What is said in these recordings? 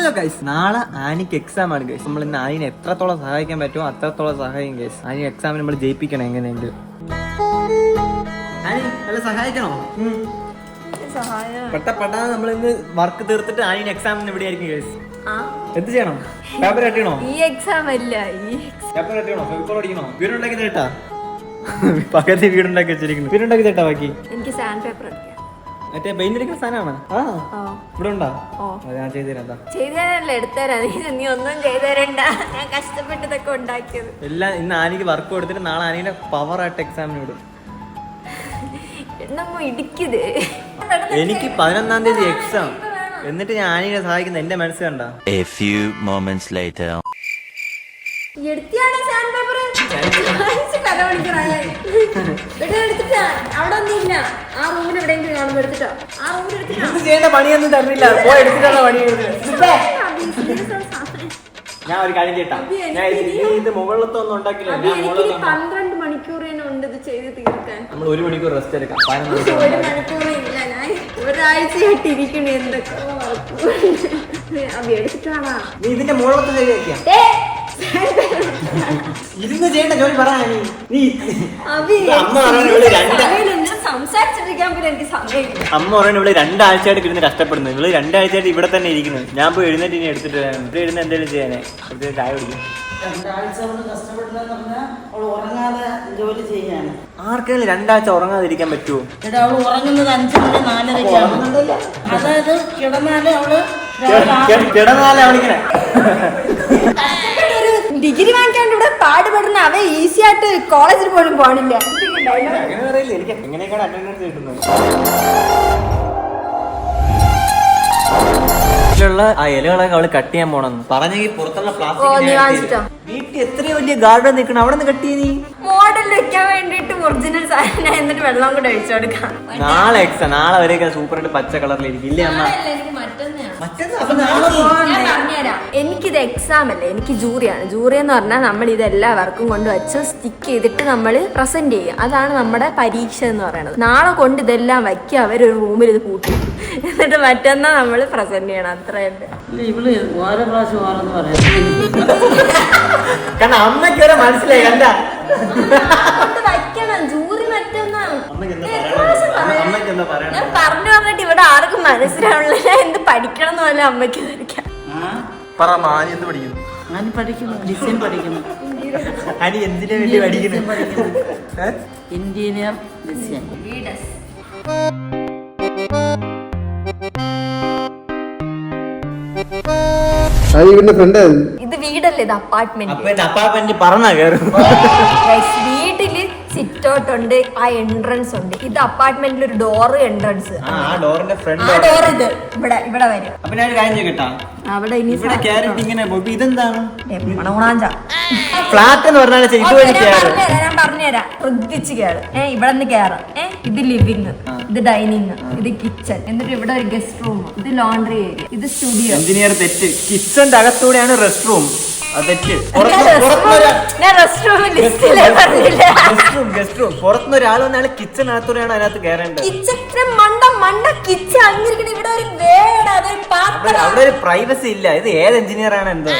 Hello guys, നാളെ ആനിക്ക് exam ആണ് guys. നമ്മൾ ഇന്ന് ആനിനെ എത്രത്തോളം സഹായിക്കാൻ പറ്റുമോ അത്രത്തോളം സഹായിക്കും ഗൈസ്. ആനി എക്സാമിന് നമ്മൾ ജയിപ്പിക്കണം എങ്ങനെയെങ്കിലും. ആനി നല്ല സഹായിക്കണോ? പെട്ടെന്ന് നമ്മൾ ഇന്ന് വർക്ക് തീർത്തിട്ട് ആനിന് എക്സാമിന് ഇവിടെ ആയിരിക്കും ഗൈസ്. എന്ത് ചെയ്യണം? പേപ്പർ കട്ടിയണോ? ഈ എക്സാം അല്ല, പേപ്പർ കട്ടിയണോ? ഫെവിക്കോൾ അടിക്കണോ? വീടുണ്ടാക്കി തേട്ടാ? പകുതി വീടുണ്ടാക്കി വെച്ചിരിക്കുന്നു. വീടുണ്ടാക്കി തേട്ടാ ബാക്കി? എനിക്ക് സാൻഡ് പേപ്പർ അടിക്കാം. മറ്റേ പെയിന്റ് അടിക്കുന്ന സാധനമാണ്. ഇവിടെ ഉണ്ടോ? ഞാൻ ചെയ്തുതരാം. ചെയ്തുതരാനല്ല, എടുത്തരാ. നീ ഒന്നും ചെയ്തുതരണ്ട, ഞാൻ കഷ്ടപ്പെട്ടതൊക്കെ ഉണ്ടാക്കിയത്. എല്ലാം ഇന്ന് ആനിക്ക് വർക്ക് കൊടുത്തിട്ട് നാളെ ആനിയുടെ പവർ ആയിട്ട് എക്സാമിന് വിടും. ഇടിക്കത് എനിക്ക് 11-ാം തീയതി എക്സാം. എന്നിട്ട് ഞാൻ ആനിയെ സഹായിക്കുന്ന എന്റെ മനസ്സ് കണ്ട. എടുത്തിയാണോ സാൻഡ് പേപ്പർ? അവിടെ ഒന്നുമില്ല. ആ റൂമിൽ എവിടെയെങ്കിലും കാണുമ്പോ എടുത്തിട്ടോ. ആ റൂമിൽ ചെയ്യേണ്ട പണിയൊന്നും തരുന്നില്ല. പോയി എടുത്തിട്ടാണ് പണി. ഞാൻ ഒരു കാര്യം കേട്ടാ, ഞാൻ ഇത് മുകളിലത്തെ ഒന്നും ഉണ്ടാക്കില്ല. 12 മണിക്കൂർ ഉണ്ട് ഇത് ചെയ്ത് തീർക്കാൻ. നമ്മൾ 1 മണിക്കൂർ റെസ്റ്റ് എടുക്കാം. 1 മണിക്കൂർ ഇല്ല, ഞാൻ ഒരാഴ്ചയായിട്ട് ഇരിക്കണേ. എന്തൊക്കെ എടുത്തിട്ടാണോ നീ ഇതിന്റെ മുകളിലത്തെ ശരിയാക്കിയാ? ഇരുന്ന് ചെയ്യേണ്ട ജോലി പറയാ. നീ അമ്മ സംസാരിച്ചിരിക്കാൻ പോലും എനിക്ക് സമയമില്ല. അമ്മ പറയുന്നത് ഇവിടെ 2 ആഴ്ചയായിട്ട് ഇരുന്ന് കഷ്ടപ്പെടുന്നു. ഇവള് 2 ആഴ്ചയായിട്ട് ഇവിടെ തന്നെ ഇരിക്കുന്നത്. ഞാൻ പോയി എഴുന്നേറ്റ് ഇനി എടുത്തിട്ട് ഇവിടെ ഇരുന്ന് എന്തെങ്കിലും ചെയ്യാനേ. ചായ കുടിക്കും. 2 ആഴ്ച കൊണ്ട് കഷ്ടപ്പെട്ടെന്ന് പറഞ്ഞാൽ അവള് ഉറങ്ങാതെ ജോലി ചെയ്യാണ്. ആർക്കെങ്കിലും 2 ആഴ്ച ഉറങ്ങാതിരിക്കാൻ പറ്റുമോ? എടാ, അവള് ഉറങ്ങുന്നത് 5 മണി 4:30. അതായത് കിടന്നാല് അവള് അവളിങ്ങനെ ഡിഗ്രി വാങ്ങിക്കാണ്ട് ഇവിടെ പാടുപെടുന്ന അവ ഈസി ആയിട്ട് കോളേജിൽ പോലും പോണില്ല. അങ്ങനെ പറയില്ല. എനിക്ക് എങ്ങനെയൊക്കെയാണ് അറ്റൻഡൻസ് കിട്ടുന്നത്. ആ ഇലകളൊക്കെ അവള് കട്ട് ചെയ്യാൻ പോണെന്ന് പറഞ്ഞെങ്കിൽ പുറത്തുള്ള പ്ലാസ്റ്റിക് വീട്ടിൽ എത്രയോ വലിയ ഗാർഡൻ നിൽക്കണം. അവിടെ നിന്ന് കട്ട് ചെയ്ത് മോഡൽ വെക്കാൻ വേണ്ടിട്ട് ഒറിജിനൽ സാധനം, എന്നിട്ട് വെള്ളം കൂടെ ഒഴിച്ചു കൊടുക്കാം. നാളെ എക്സാം. നാളെ വരെയൊക്കെ സൂപ്പറായിട്ട് പച്ച കളറിലിരിക്കും. ഇല്ലേ അമ്മ? പറഞ്ഞുതരാം. എനിക്കിത് എക്സാം അല്ല, എനിക്ക് ജൂറിയാണ്. ജൂറി എന്ന് പറഞ്ഞാൽ നമ്മൾ ഇതെല്ലാ വർക്കും കൊണ്ട് വെച്ച് സ്റ്റിക്ക് ചെയ്തിട്ട് നമ്മൾ പ്രസന്റ് ചെയ്യും. അതാണ് നമ്മുടെ പരീക്ഷ എന്ന് പറയുന്നത്. നാളെ കൊണ്ട് ഇതെല്ലാം വയ്ക്കുക, അവരൊരു റൂമിൽ ഇത് കൂട്ടി, എന്നിട്ട് മറ്റന്നാ നമ്മൾ പ്രസന്റ് ചെയ്യണം. അത്രയുണ്ട്. ഇവള് ഓരോ പ്രാവശ്യം ഓരോന്ന് പറയാം. കാരണം അമ്മയ്ക്ക് വരെ മനസ്സിലായി. കണ്ട വയ്ക്കണം ജൂറി മറ്റന്നാ. ഞാൻ പറഞ്ഞു പറഞ്ഞിട്ട് ഇവിടെ ആർക്കും മനസ്സിലാവുന്നില്ല. ഞാൻ എന്ത് പഠിക്കണം എന്ന് പോലെ അമ്മയ്ക്ക് ധരിക്കാം. ഡിസൈൻ പഠിക്കുന്നു. എന്തിനു വേണ്ടി പഠിക്കുന്നു? Interior design. ഇത് വീടല്ലേ, ഇത് അപ്പാർട്ട്മെന്റ് പറഞ്ഞാ കയറും. വീട്ടില് സിറ്റ് ഔട്ട് ഉണ്ട്, ആ എൻട്രൻസ് ഉണ്ട്. ഇത് അപ്പാർട്ട്മെന്റിൽ ഒരു ഡോറ് എൻട്രൻസ്. ഡോർ ഇത് ഇവിടെ വരും. അപ്പൊ ഞാൻ ഒരു കാര്യം കേട്ടാ, അവിടെ ഇനി ഇതെന്താണ് ഫ്ലാറ്റ് എന്ന് പറഞ്ഞാൽ ഞാൻ പറഞ്ഞുതരാം. ശ്രദ്ധിച്ച് കയറും. ഇവിടെ നിന്ന് കയറാം. ഇത് ലിവിങ്, ഇത് ഡൈനിങ്, ഇത് കിച്ചൺ, എന്നിട്ട് ഇവിടെ ഒരു ഗസ്റ്റ് റൂം, ഇത് ലോണ്ടറി ഏരിയ, ഇത് സ്റ്റുഡിയോ. എഞ്ചിനീയർ തെറ്റ്. കിച്ചന്റെ അകത്തൂടെയാണ് റെസ്റ്റ് റൂം. പുറത്തുനിന്ന് ഒരാൾ വന്നാണ് കിച്ചനകത്തൂടെയാണ് അതിനകത്ത് കയറേണ്ടത്. അവിടെ ഒരു പ്രൈവസി ഇല്ല. ഇത് ഏത് എഞ്ചിനീയർ ആണ്? എന്തോ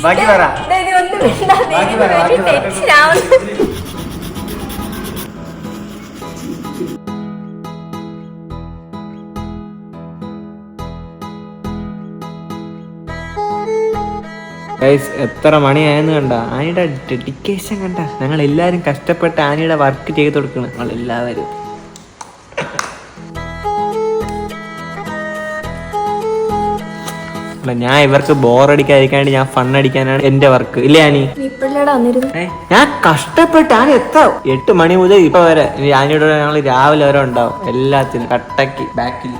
ബാക്കി പറ. എത്ര മണിയായെന്ന് കണ്ട? ആനിയുടെ ഡെഡിക്കേഷൻ കണ്ട? ഞങ്ങൾ എല്ലാരും കഷ്ടപ്പെട്ട് ആനിയുടെ വർക്ക് ചെയ്ത് കൊടുക്കണം. ഞങ്ങൾ എല്ലാവരും ഞാൻ ഇവർക്ക് ബോറടിക്കാതിരിക്കാണ്ട് ഞാൻ ഫണ്ണടിക്കാനാണ് എന്റെ വർക്ക്. ഇല്ലേ ആനി? ഞാൻ കഷ്ടപ്പെട്ട് ആനി എത്ര 8 മണി മുതൽ ഇപ്പൊ വരെ ആനിയുടെ ഞങ്ങൾ രാവിലെ വരെ ഉണ്ടാവും. എല്ലാത്തിനും കട്ടക്ക് ബാക്കിൽ.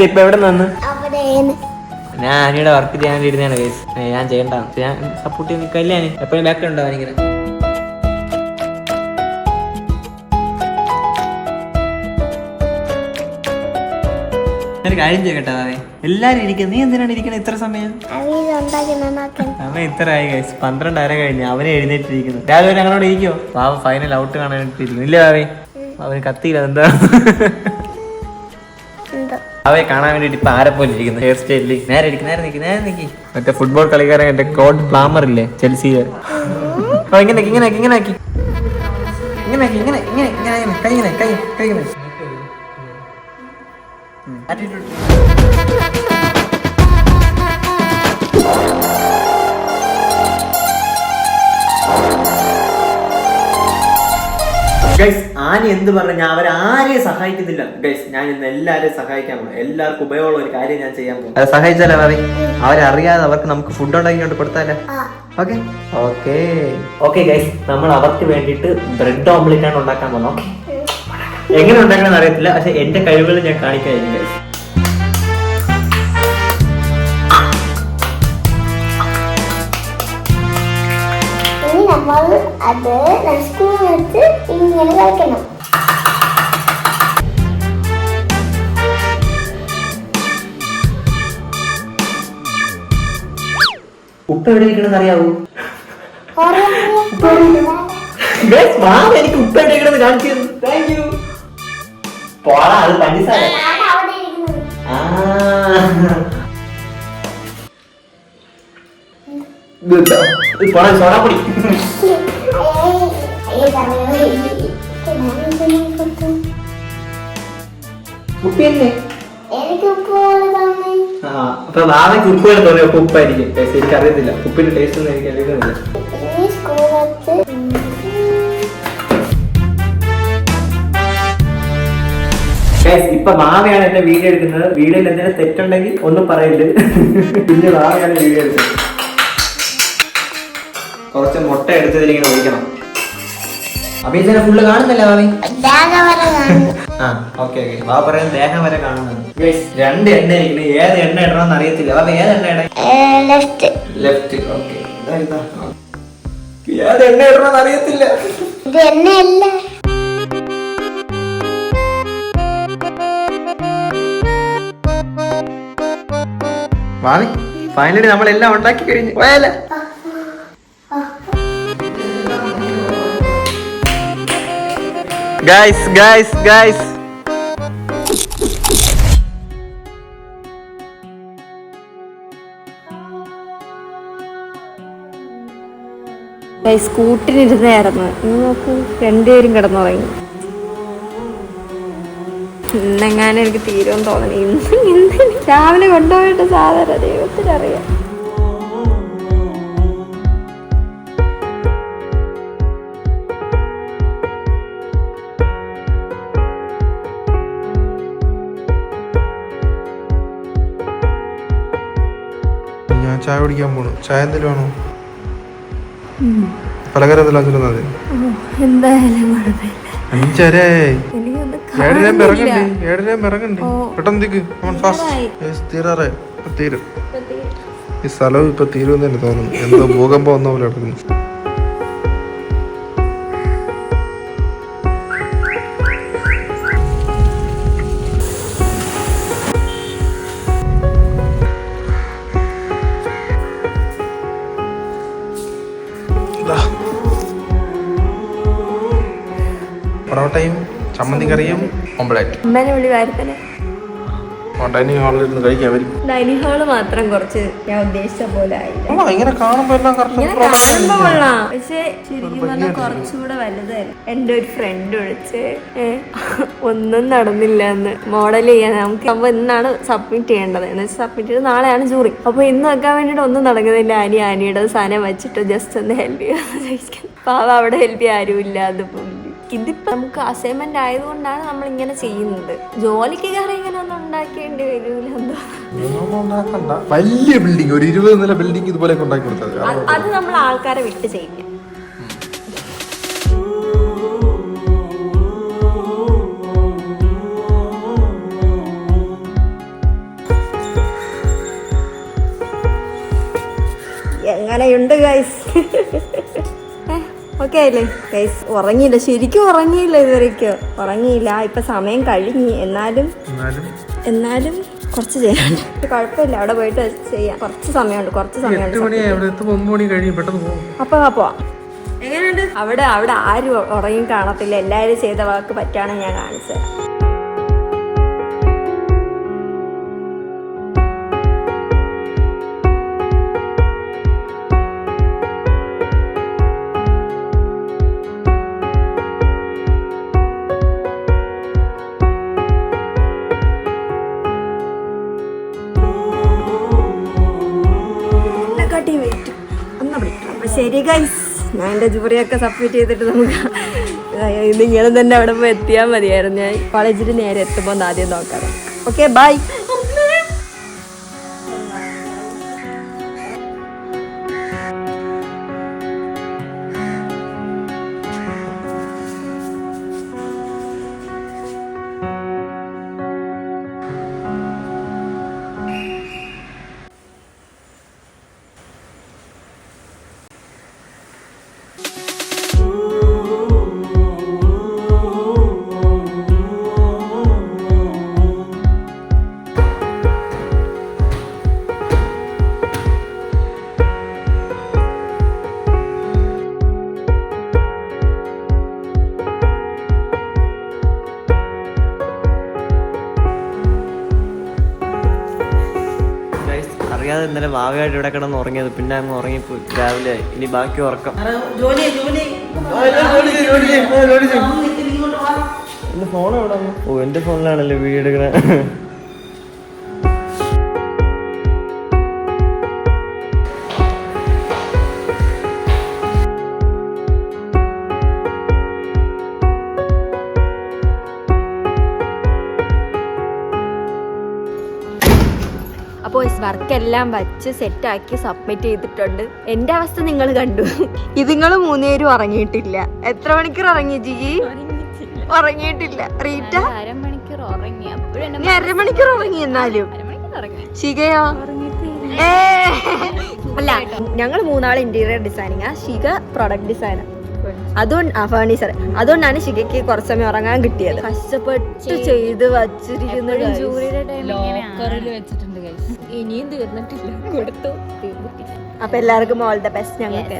ഇപ്പൊ എവിടെ നിന്ന്? ഞാൻ ആനിയുടെ വർക്ക് ചെയ്യാൻ ഇരുന്നാണ് കേസ്. ഞാൻ ചെയ്യണ്ട, ഞാൻ സപ്പോർട്ട് ചെയ്യാൻ നിൽക്കല്ലേ. ആനി എപ്പോഴും ബാക്കിൽ ഉണ്ടാവും. എനിക്കിങ്ങനെ ഒരു കാര്യം ചെയ്യട്ടെ, എല്ലാരും ഇരിക്കും. നീ എന്തിനാണ് ഇരിക്കണേ ഇത്ര സമയം? അമ്മ ഇത്ര ആയി ഗൈസ്, 12 കഴിഞ്ഞു. അവനെ എഴുന്നേറ്റിരിക്കുന്നു. രാവിലെ ഞങ്ങളോട് ഇരിക്കോ? പാവ ഫൈനൽ ഔട്ട് കാണാനിട്ടിരിക്കുന്നു. ഇല്ലേ ഭാവേ? അവന് കത്തിയില്ല എന്താ അവയെ കാണാൻ വേണ്ടിട്ട് ഇപ്പൊ ആരെ പോലെ ഇരിക്കുന്നു ഹെയർ സ്റ്റൈലിൽ. നേരെ നിക്കി മറ്റേ ഫുട്ബോൾ കളിക്കാരൻ എന്റെ കോഡ് പ്ലാമർ ഇല്ലേ ചെൽസിയെ. ഇങ്ങനെ ഗൈസ് ആനി എന്ത് പറഞ്ഞ ഞാൻ അവരാരെയും സഹായിക്കുന്നില്ല ഗൈസ്. ഞാൻ ഇന്ന് എല്ലാവരെയും സഹായിക്കാൻ പോകും. എല്ലാവർക്കും ഉപയോഗമുള്ള ഒരു കാര്യം ഞാൻ ചെയ്യാൻ പോകും. അത് സഹായിച്ചാലോ അവരറിയാതെ അവർക്ക് നമുക്ക് ഫുഡ് ഉണ്ടാക്കിക്കൊണ്ട് കൊടുത്താലോ? ഓക്കെ ഓക്കെ ഓക്കെ ഗൈസ്, നമ്മൾ അവർക്ക് വേണ്ടിയിട്ട് ബ്രെഡ് ഓംലെറ്റ് ആണ് ഉണ്ടാക്കാൻ പോകുന്നത്. ഓക്കെ, എങ്ങനെ ഉണ്ടാക്കണമെന്ന് അറിയത്തില്ല, പക്ഷെ എന്റെ കഴിവുകൾ ഞാൻ കാണിക്കായിരുന്നു ഗൈസ്. നമ്മൾ അത് സ്പൂൺ വെച്ച് ഇങ്ങനെ കളിക്കണം. ഉപ്പ് എവിടെ ഇരിക്കണമെന്ന് അറിയാവൂ? എനിക്ക് ഉപ്പ് എവിടെ ഇരിക്കണമെന്ന് കാണിച്ചു. Thank you. പോടാ, അത് പഞ്ചസാര. സോഡാപ്പൊടി. ഉപ്പിയല്ലേ? അപ്പൊ നാളേക്ക് ഉപ്പ് വരെ തോന്നിയ ഉപ്പായിരിക്കും. എനിക്ക് അറിയത്തില്ല ഉപ്പിന്റെ ടേസ്റ്റ് ഒന്നും എനിക്ക് അറിയുന്നില്ല. ഇപ്പൊ മാമയാണ് എന്റെ വീഡിയോ എടുക്കുന്നത്. വീഡിയോയിൽ എന്തെങ്കിലും തെറ്റുണ്ടെങ്കിൽ ഒന്നും പറയരുത്. പിന്നെ മാമയാണ് വീഡിയോ എടുക്കുന്നത്. കുറച്ച് മുട്ട എടുത്തതിലിങ്ങനെ ഒഴിക്കണം. അഭിനന്ദന ഫുള്ള് കാണുന്നില്ല ഭാവി? ആ ഓക്കെ ഓക്കെ. ബാബ പറയുന്നത് ദേഹം വരെ കാണുന്നുണ്ട്. രണ്ട് എണ്ണ ഇരിക്കുന്നത്. ഏത് എണ്ണ ഇടണമെന്ന് അറിയത്തില്ല. ബാബ ഏത് എണ്ണ ഇടണം? ലെഫ്റ്റ്. ഓക്കെ, ഏത് എണ്ണ ഇടണമെന്ന് അറിയത്തില്ല. ഭാവി ഫൈനലി നമ്മളെല്ലാം ഉണ്ടാക്കി കഴിഞ്ഞു. പോയാലേ ഗൈസ് ഗൈസ് ഗൈസ് സ്കൂട്ടിനിരുന്നായിരുന്നു. നോക്കൂ, രണ്ടുപേരും കിടന്നുറങ്ങി. ഇന്നെങ്ങാനും എനിക്ക് തീരുമെന്ന് തോന്നണേ. ഇന്ന് രാവിലെ കൊണ്ടുപോയിട്ട് സാധാരണ ദൈവത്തിനറിയാം. ഞാൻ ചായ കുടിക്കാൻ പോണു. ചായ എന്തെങ്കിലും വേണോ? പലഹാരം എന്തെങ്കിലും മതി. എന്തായാലും കുഴപ്പമില്ല. 5:30. 7:30 ഇറങ്ങണ്ടേ? പെട്ടെന്ന് തീരും. ഈ സ്ഥലവും ഇപ്പൊ തീരുമെന്ന് തന്നെ തോന്നുന്നു. എന്തോ ഭൂകമ്പം വന്ന പോലെ കിടക്കുന്നു. പൊറോട്ടയും ചമ്മന്തി കറിയും ഓംലെറ്റ്. ഡൈനിങ് ഹാളിൽ ഇരുന്ന് കഴിക്കാൻ വരും. ഡൈനിങ് ഹാള് മാത്രം കുറച്ച് ഞാൻ ഉദ്ദേശിച്ച പോലെ ആയില്ല. ഇങ്ങനെ കാണുമ്പോ എല്ലാം കാണുമ്പോ കൊള്ളാം, പക്ഷെ ശരിക്കും പറഞ്ഞാൽ കുറച്ചുകൂടെ വലുതായിരുന്നു. എന്റെ ഒരു ഫ്രണ്ട് വിളിച്ച് ഒന്നും നടന്നില്ല എന്ന് മോഡൽ ചെയ്യാൻ. നമുക്ക് അപ്പൊ ഇന്നാണ് സബ്മിറ്റ് ചെയ്യേണ്ടത്. എന്ന് വെച്ചാൽ സബ്മിറ്റ് ചെയ്ത് നാളെയാണ് ജൂറി. അപ്പൊ ഇന്ന് വെക്കാൻ വേണ്ടിട്ട് ഒന്നും നടക്കുന്നില്ല. ആനിയുടെ സാധനം വെച്ചിട്ട് ജസ്റ്റ് ഒന്ന് ഹെൽപ്പ് ചെയ്യാന്ന് ചോദിക്കാൻ. പാവ അവിടെ ഹെൽപ്പ് ചെയ്യാൻ ആരും ഇല്ല. ഇതിപ്പോ നമുക്ക് അസൈൻമെന്റ് ആയതുകൊണ്ടാണ് നമ്മൾ ഇങ്ങനെ ചെയ്യുന്നത്. ജോലിക്ക് കയറി ഇങ്ങനെ ഒന്നും ഉണ്ടാക്കേണ്ടി വരൂല. എന്തോ വലിയ ബിൽഡിംഗ്, ഒരു 20 നില ബിൽഡിംഗ് ഇതുപോലെ ഉണ്ടാക്കി കൊടുത്തത്. അത് നമ്മൾ ആൾക്കാരെ വിട്ട് ചെയ്യില്ല. എങ്ങനെയുണ്ട് ഗൈസ്? ഓക്കെ അല്ലേ ഗൈസ്? ഉറങ്ങിയില്ല, ശരിക്കും ഉറങ്ങിയില്ല. ഇതുവരെയ്ക്കും ഉറങ്ങിയില്ല. ഇപ്പൊ സമയം കഴിഞ്ഞു. എന്നാലും കുറച്ച് ചെയ്യാൻ കുഴപ്പമില്ല. അവിടെ പോയിട്ട് ചെയ്യാം. കുറച്ച് സമയമുണ്ട്. അപ്പൊ പോവാം. എങ്ങനെയുണ്ട്? അവിടെ ആരും ഉറങ്ങി കാണത്തില്ല. എല്ലാവരും ചെയ്ത വാക്ക് പറ്റുകയാണെങ്കിൽ ഞാൻ കാണിച്ചു തരാം. ശരി ഗൈസ്, ഞാൻ എൻ്റെ ജൂറിയൊക്കെ സബ്മിറ്റ് ചെയ്തിട്ട് നമുക്ക് ഇതിങ്ങനെ തന്നെ അവിടെ പോയി എത്തിയാൽ മതിയായിരുന്നു. ഞാൻ കോളേജിൽ നേരെ എത്തുമ്പോൾ ആദ്യം നോക്കാം. Okay bye. അറിയാതെ ഇന്നലെ ഭാവിയായിട്ട് ഇവിടെ കിടന്ന് ഉറങ്ങിയത്, പിന്നെ അങ്ങ് ഉറങ്ങിപ്പോയി. രാവിലെ ഇനി ബാക്കി ഉറക്കം. എന്റെ ഫോൺ എവിടെ? ഓ, എന്റെ ഫോണിലാണല്ലോ വീഡിയോ എടുക്കണ. അപ്പോൾ വർക്കെല്ലാം വച്ച് സെറ്റാക്കി സബ്മിറ്റ് ചെയ്തിട്ടുണ്ട്. എൻ്റെ അവസ്ഥ നിങ്ങൾ കണ്ടു. ഇതുങ്ങൾ 3 പേരും ഉറങ്ങിയിട്ടില്ല. എത്ര മണിക്കൂർ ഉറങ്ങി ജിജി? ഉറങ്ങിയിട്ടില്ല. റീറ്റ നീ അരമണിക്കൂർ ഉറങ്ങി. എന്നാലും ശിഖയോ? അല്ല, ഞങ്ങൾ 3 interior designing, Shikha product designer, അതുകൊണ്ട് ഫേർണിച്ചർ. അതുകൊണ്ടാണ് ശിഖയ്ക്ക് കുറച്ച് സമയം ഉറങ്ങാൻ കിട്ടിയത്. കഷ്ടപ്പെട്ട് ചെയ്ത് വച്ചിരിക്കുന്നത്. ഇനിയും തീർന്നിട്ടില്ല. കൊടുത്തു തീർന്നിട്ടില്ല. അപ്പൊ എല്ലാവർക്കും ഓൾ ദ ബെസ്റ്റ്. ഞങ്ങൾക്ക്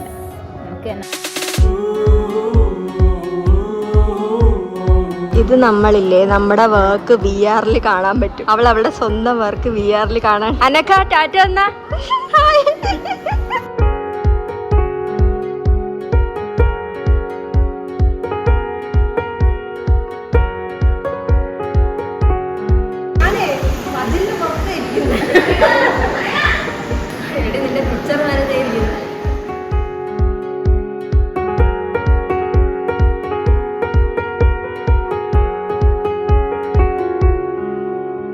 ഇത് നമ്മളില്ലേ, നമ്മുടെ വർക്ക് VR കാണാൻ പറ്റും. അവൾ അവളുടെ സ്വന്തം വർക്ക് VR കാണാൻ. അനക്ക ടാറ്റ എന്നാ. നിന്റെ പിക്ചർ